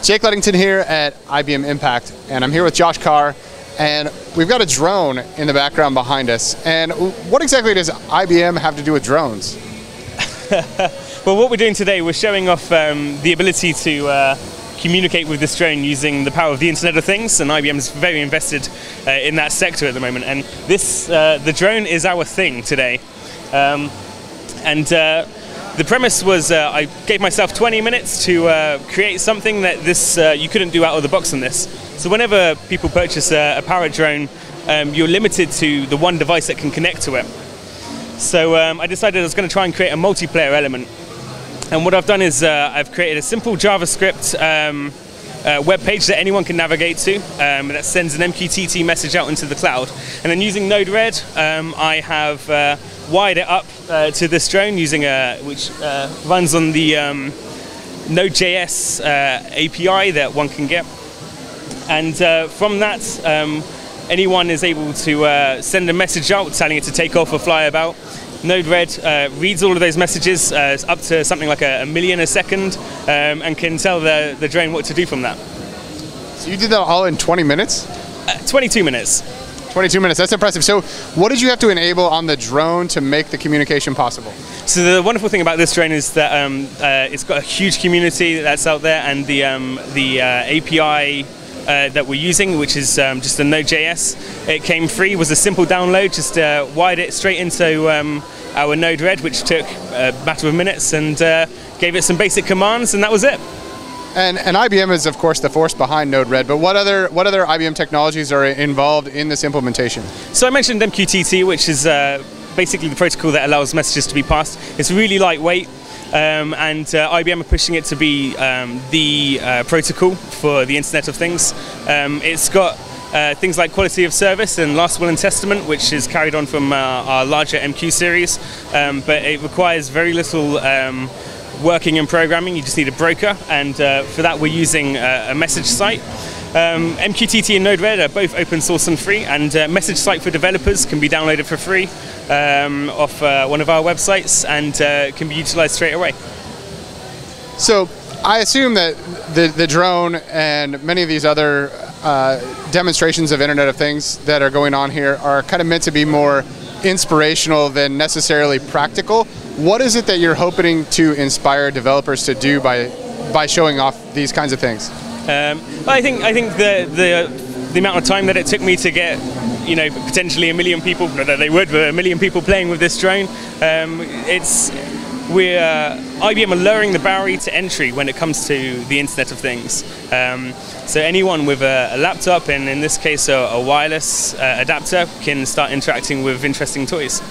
Jake Ludington here at IBM Impact, and I'm here with Josh Carr, and we've got a drone in the background behind us. And what exactly does IBM have to do with drones? Well, what we're doing today, we're showing off the ability to communicate with this drone using the power of the Internet of Things, and IBM is very invested in that sector at the moment. And this, the drone is our thing today. The premise was I gave myself 20 minutes to create something that you couldn't do out of the box on this. So whenever people purchase a Parrot drone, you're limited to the one device that can connect to it. So I decided I was going to try and create a multiplayer element. And what I've done is I've created a simple JavaScript web page that anyone can navigate to that sends an MQTT message out into the cloud. And then using Node.js, I have wired it up to this drone using which runs on the Node.js API that one can get. And from that, anyone is able to send a message out telling it to take off or fly about. Node.js reads all of those messages up to something like a million a second and can tell the drone what to do from that. So you did that all in 20 minutes? 22 minutes. 22 minutes, that's impressive. So what did you have to enable on the drone to make the communication possible? So the wonderful thing about this drone is that it's got a huge community that's out there, and the API that we're using, which is just a Node.js, it came free, was a simple download, just wired it straight into our Node-RED, which took a matter of minutes, and gave it some basic commands, and that was it. And IBM is, of course, the force behind Node-RED, but what other IBM technologies are involved in this implementation? So I mentioned MQTT, which is basically the protocol that allows messages to be passed. It's really lightweight, and IBM are pushing it to be the protocol for the Internet of Things. It's got things like quality of service and last will and testament, which is carried on from our larger MQ series, but it requires very little working and programming. You just need a broker, and for that we're using a message site. MQTT and Node-RED are both open source and free, and message site for developers can be downloaded for free off one of our websites, and can be utilized straight away. So I assume that the drone and many of these other demonstrations of Internet of Things that are going on here are kind of meant to be more inspirational than necessarily practical. What is it that you're hoping to inspire developers to do by showing off these kinds of things? I think the amount of time that it took me to get, potentially a million people, not that they would, but a million people playing with this drone, IBM are lowering the barrier to entry when it comes to the Internet of Things. So anyone with a laptop, and in this case a wireless adapter, can start interacting with interesting toys.